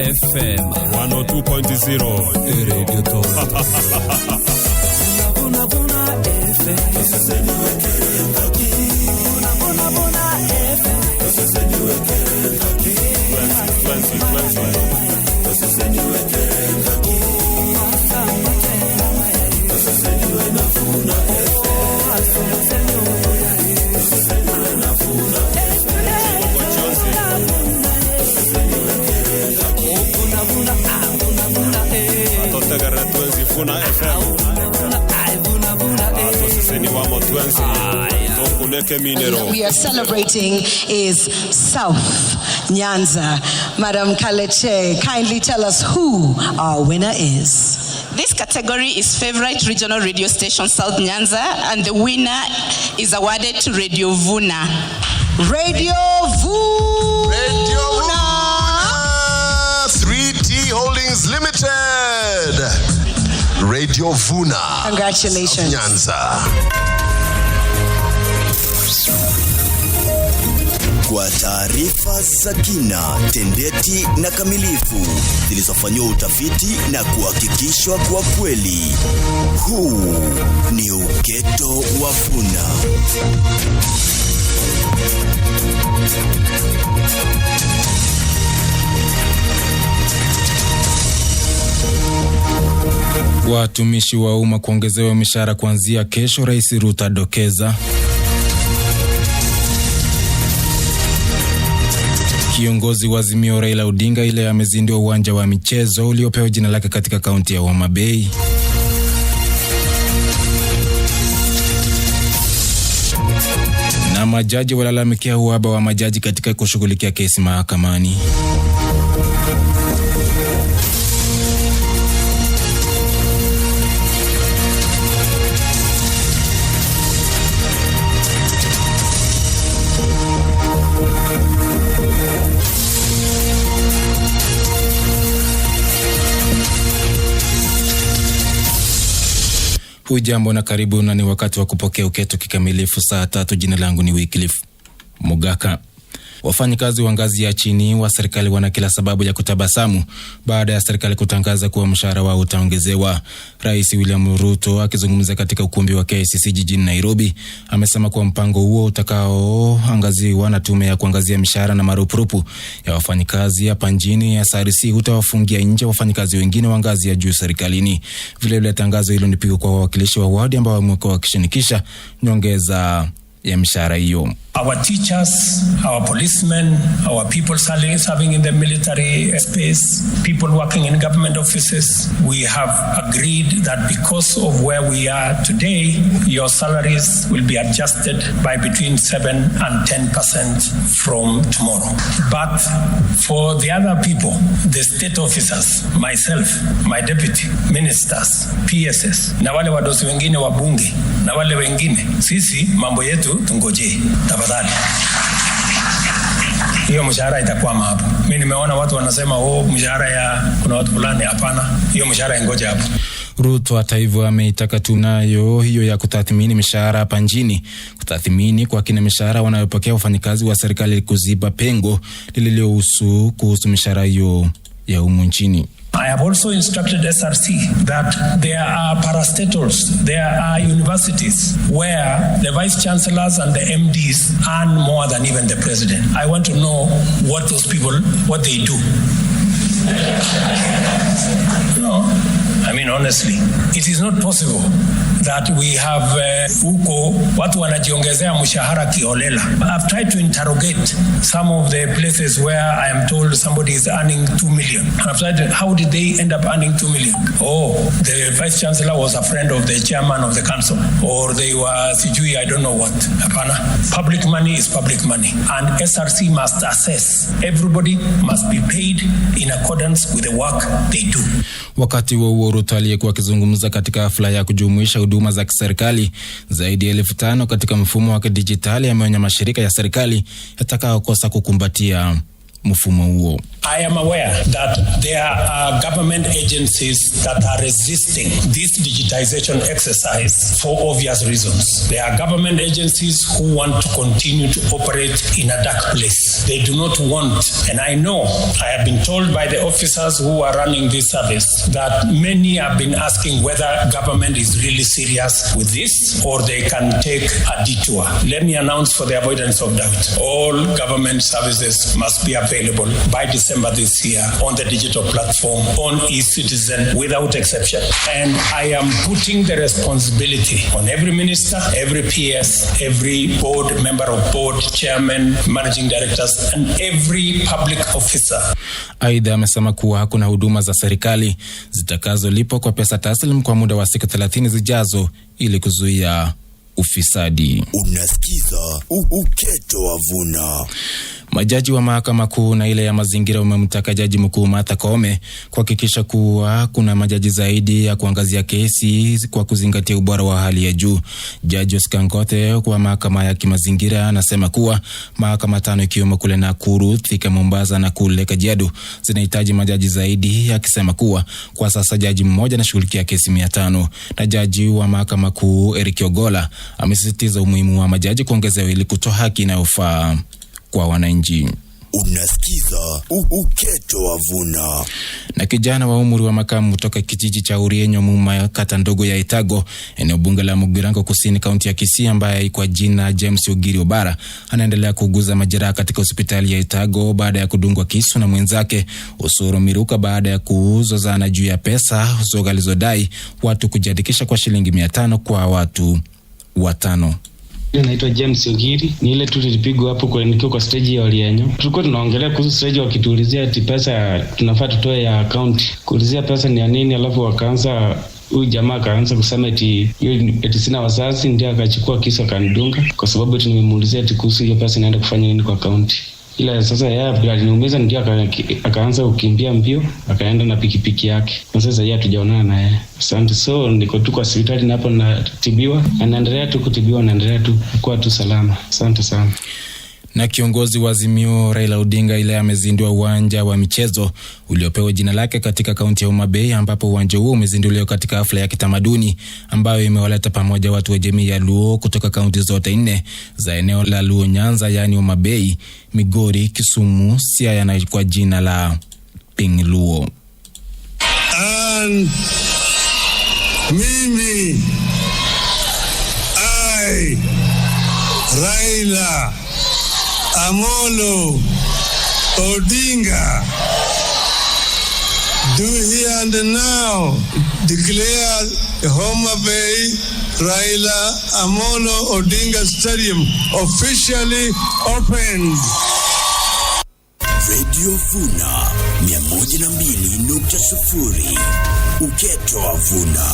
FM 102.0 Radio Talk. Vuna Vuna FM. We are celebrating is South Nyanza. Madam Kaleche, kindly tell us who our winner is. This category is favorite regional radio station South Nyanza, and the winner is awarded to Radio Vuna. Radio Vuna! Radio Vuna! 3T Holdings Limited. Radio Vuna. Congratulations. Nyanza. Kwa taarifa za kina, tendeti na kamilifu zilizofanywa utafiti na kuhakikishwa kwa kweli. Huu ni Uketo wa Vuna. Watumishi wa umma kuongezewa mishahara kuanzia kesho, Rais Ruto adokeza. Kiongozi wa Azimio Raila Odinga ile amezindua uwanja wa michezo uliopewa jina lake katika kaunti ya Homa Bay. Na majaji walalamikia uhaba wa majaji katika kushughulikia kesi mahakamani. Hujambo na karibu, na ni wakati wa kupokea Uketo kikamilifu saa 3. Jina langu ni Wicky Mugaka. Wafanyikazi wa ngazi ya chini wa serikali wana kila sababu ya kutabasamu baada ya serikali kutangaza kuwa mshahara wao utaongezewa. Rais William Ruto akizungumza katika ukumbi wa KICC jijini Nairobi amesema kuwa mpango huo utakaoangaziwa na tume ya kuangazia mishahara na marupurupu ya wafanyikazi hapa nchini ya SRC utawafungia nje wafanyikazi wengine wa ngazi ya juu serikalini. Vile vile tangazo hilo ni pigo kwa wawakilishi wa wadi ambao wamekuwa wakishinikisha nyongeza ya mishahara hiyo. Our teachers, our policemen, our people serving in the military space, people working in government offices, we have agreed that because of where we are today, your salaries will be adjusted by between 7 and 10% from tomorrow. But for the other people, the state officers, myself, my deputy, ministers, PSS, na wale wadosi wengine wa bunge, na wale wengine, sisi mambo yetu tungoje. Tafadhali. Hiyo mshahara itakuwa hapo. Mimi nimeona watu wanasema mshahara ya kuna watu fulani, hapana. Hiyo mshahara ingoje hapo. Ruto hata hivyo ameitaka tunayo hiyo ya kutathmini mishahara hapa nchini, kutathmini kwa kina mishahara wanayopokea wafanyikazi wa serikali kuziba pengo lililohusu kuhusu mishahara hiyo ya humu nchini. I have also instructed SRC that there are parastatals, there are universities where the vice chancellors and the MDs earn more than even the president. I want to know what those people, what they do. No, I mean honestly, it is not possible that we have huko watu wanajiongezea mshahara kiholela. I've tried to interrogate some of the places where I am told somebody is earning 2 million. And I've tried, how did they end up earning 2 million? Oh, the vice chancellor was a friend of the chairman of the council, or they were sijui, I don't know what. Hapana. Public money is public money, and SRC must assess. Everybody must be paid in accordance with the work they do. Wakati wa Ruto aliyekuwa akizungumza katika hafla ya kujumuisha huduma za kiserikali zaidi ya 1500 katika mfumo wa kidijitali, ameonya mashirika ya serikali yatakayokosa kukumbatia mfumo huo. I am aware that there are government agencies that are resisting this digitization exercise for obvious reasons. There are government agencies who want to continue to operate in a dark place. They do not want, and I know, I have been told by the officers who are running this service that many have been asking whether government is really serious with this or they can take a detour. Let me announce for the avoidance of doubt, all government services must be available by December this year on the digital platform, on eCitizen, without exception. And I am putting the responsibility on every minister, every PS, every board, member of board, chairman, managing directors, and every public officer. Aidha amesema kuwa hakuna huduma za serikali zitakazolipwa kwa pesa taslimu kwa muda wa siku 30 zijazo ili kuzuia ufisadi. Unasikiza Uketo wa Vuna. Majaji wa mahakama kuu na ile ya mazingira wamemtaka jaji mkuu Martha Koome kuhakikisha kuwa kuna majaji zaidi ya kuangazia kesi kwa kuzingatia ubora wa hali ya juu. Jaji Oskangote kwa mahakama ya kimazingira anasema kuwa mahakama 5 ikiwemo kule Nakuru, Thika, Mombasa na kule Kajiado zinahitaji majaji zaidi, akisema kuwa kwa sasa jaji mmoja anashughulikia kesi 500. Na jaji wa mahakama kuu Eric Ogola amesisitiza umuhimu wa majaji kuongezewa ili kutoa haki inayofaa kwa wananchi. Unasikiza Uketo wa Vuna. Na kijana wa umri wa makamu kutoka kijiji cha Urienyo Muma, kata ndogo ya Itago, eneo bunge la Mugirango Kusini, kaunti ya Kisii, ambaye kwa jina James Ogiri Obara anaendelea kuuguza majeraha katika hospitali ya Itago baada ya kudungwa kisu na mwenzake Osoro Miruka baada ya kuzozana juu ya pesa zilizodai watu kujiandikisha kwa shilingi 500 kwa watu 5. Naitwa James Ogiri. Ni ile tu tulipigwa hapo kwa nikiwa kwa stage ya Olienyo. Tulikuwa tunaongelea kuhusu stage wakituulizia ati pesa tunafaa tutoe ya account. Kuulizia pesa ni ya nini, alafu wakaanza huyu jamaa akaanza kusema eti sina wazazi, ndio akachukua kisu akanidunga kwa sababu eti nimemuulizia eti kuhusu hiyo pesa inaenda kufanya nini kwa account. Ila sasa yeye aliniumiza, ndio akaanza kukimbia mbio, akaenda na pikipiki yake. Na sasa yeye hatujaonana naye. Asante. So niko tu kwa hospitali na hapo natibiwa, anaendelea tu kutibiwa, anaendelea tu kuwa tu salama. Asante sana. Na kiongozi wa Azimio Raila Odinga ile amezindua uwanja wa michezo uliopewa jina lake katika kaunti ya Homa Bay, ambapo uwanja huo umezinduliwa katika hafla ya kitamaduni ambayo imewaleta pamoja watu wa jamii ya Luo kutoka kaunti zote 4 za eneo la Luo Nyanza, yani Homa Bay, Migori, Kisumu, Siaya na kwa jina la Ping Luo. Mimi Raila Amolo Odinga do here and now declare the Homa Bay Raila Amolo Odinga Stadium officially opened. Radio Vuna 102.0 Uketo wa Vuna.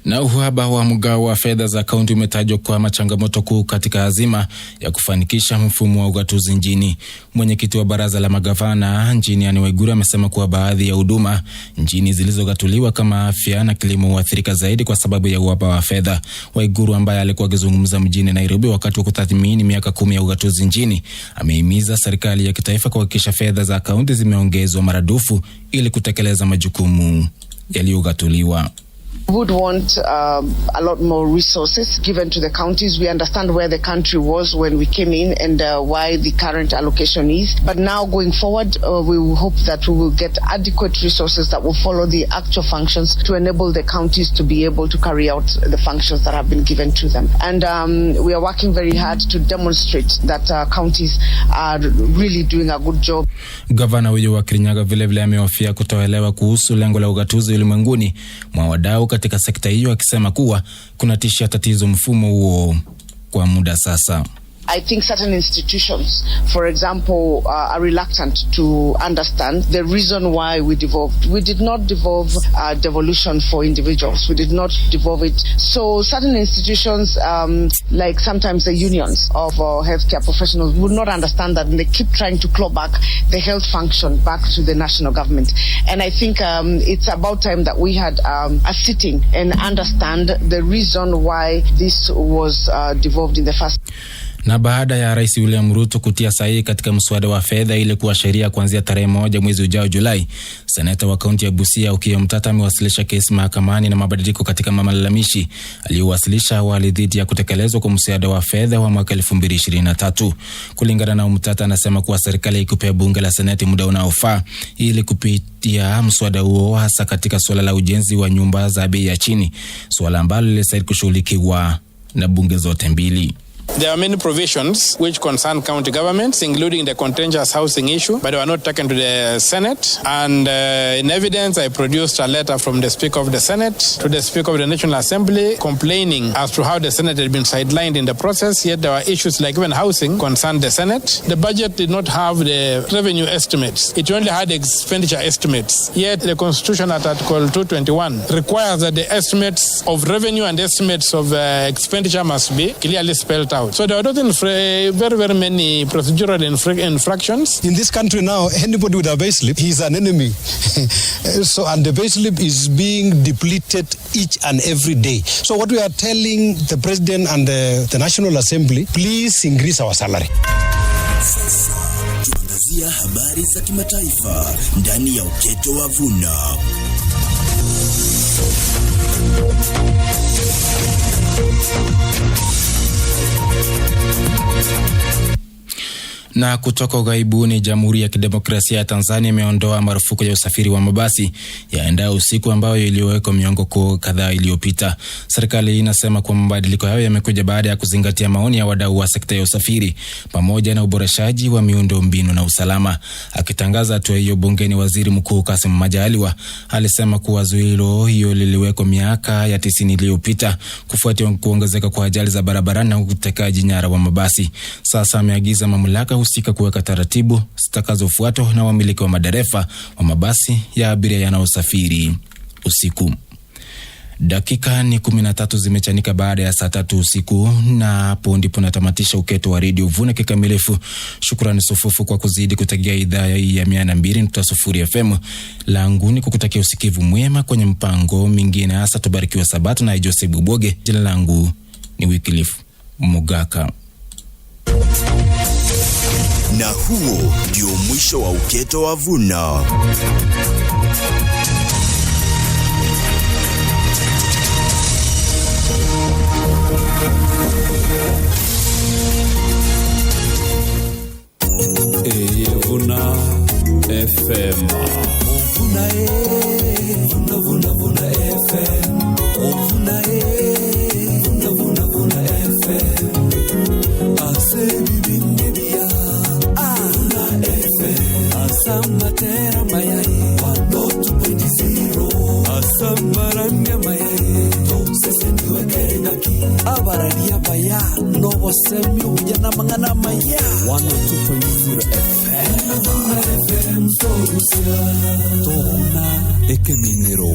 Na uhaba wa mgao wa fedha za kaunti umetajwa kwa changamoto kuu katika azima ya kufanikisha mfumo wa ugatuzi nchini. Mwenyekiti wa baraza la magavana nchini Anne Waiguru amesema kuwa baadhi ya huduma nchini zilizogatuliwa kama afya na kilimo huathirika zaidi kwa sababu ya uhaba wa fedha. Waiguru ambaye alikuwa akizungumza mjini Nairobi wakati wa kutathmini miaka 10 ya ugatuzi nchini, amehimiza serikali ya kitaifa kuhakikisha fedha za kaunti zimeongezwa maradufu ili kutekeleza majukumu yaliyogatuliwa. Would want a lot more resources given to the counties. We understand where the country was when we came in and why the current allocation is. But now going forward, we will hope that we will get adequate resources that will follow the actual functions to enable the counties to be able to carry out the functions that have been given to them. And we are working very hard to demonstrate that counties are really doing a good job. Gavana huyo wa Kirinyaga vile amehofia kutoelewa kuhusu lengo la ugatuzi ulimwenguni mwa wadau katika sekta hiyo, akisema kuwa kuna tishia tatizo mfumo huo kwa muda sasa. I think certain institutions, for example, are reluctant to understand the reason why we devolved. We did not devolve devolution for individuals. We did not devolve it. So certain institutions, like sometimes the unions of healthcare professionals, would not understand that, and they keep trying to claw back the health function back to the national government. And I think it's about time that we had a sitting and understand the reason why this was devolved in the first. Na baada ya Rais William Ruto kutia sahihi katika mswada wa fedha ili kuwa sheria kuanzia tarehe 1 mwezi ujao Julai, seneta wa kaunti ya Busia Uketo Mtata amewasilisha kesi mahakamani na mabadiliko katika malalamishi aliyowasilisha awali dhidi ya kutekelezwa kwa mswada wa fedha wa mwaka 2023. Kulingana na Mtata, anasema kuwa serikali ikupea bunge la seneti muda unaofaa ili kupitia mswada huo, hasa katika suala la ujenzi wa nyumba za bei ya chini, suala ambalo lilistahili kushughulikiwa na bunge zote mbili. There are many provisions which concern county governments, including the contentious housing issue, but they were not taken to the Senate. And in evidence, I produced a letter from the Speaker of the Senate to the Speaker of the National Assembly complaining as to how the Senate had been sidelined in the process, yet there were issues like even housing concerned the Senate. The budget did not have the revenue estimates. It only had expenditure estimates. Yet the Constitution at Article 221 requires that the estimates of revenue and estimates of expenditure must be clearly spelled out. So there are very, very many procedural infractions. In this country now, anybody with a payslip, he is an enemy. So, and the payslip is being depleted each and every day. So what we are telling the President and the National Assembly, please increase our salary. Sasa tuangazia habari za kimataifa ndani ya Uketo wa Vuna. Na kutoka ughaibuni, Jamhuri ya Kidemokrasia ya Tanzania imeondoa marufuku ya usafiri wa mabasi yaendayo usiku ambayo iliwekwa miongo kadhaa iliyopita. Serikali inasema kwa mabadiliko hayo yamekuja baada ya kuzingatia maoni ya wadau wa sekta ya usafiri pamoja na uboreshaji wa miundo mbinu na usalama. Akitangaza hatua hiyo bungeni, Waziri Mkuu Kassim Majaliwa alisema kuwa zuio hiyo liliwekwa miaka ya 90 iliyopita kufuatia kuongezeka kwa ajali za barabarani na utekaji nyara wa mabasi. Sasa ameagiza mamlaka husika kuweka taratibu zitakazofuatwa na wamiliki wa madereva wa mabasi ya abiria yanayosafiri usiku. Dakika ni 13 zimechanika baada ya saa 3 usiku, na hapo ndipo natamatisha Uketo wa Radio Vuna kikamilifu. Shukrani sufufu kwa kuzidi kutegea idhaa hii ya 102.0 FM. Langu ni kukutakia usikivu mwema kwenye mpango mingine, hasa tubarikiwa Sabato na Jose Buboge. Jina langu ni Wicky Mugaka. Na huo ndio mwisho wa Uketo wa Vuna. Vuna FM. Vuna Vuna FM. Vuna Vuna FM. Ase bibinde bia. Vuna FM. Asamatera mayai. 102.0. Asamaranga mayai. Sese niwe kerenaki. Abararia baya. Novo semi ujana mangana maya. 102.0 FM. Vuna FM. Tona eke minero.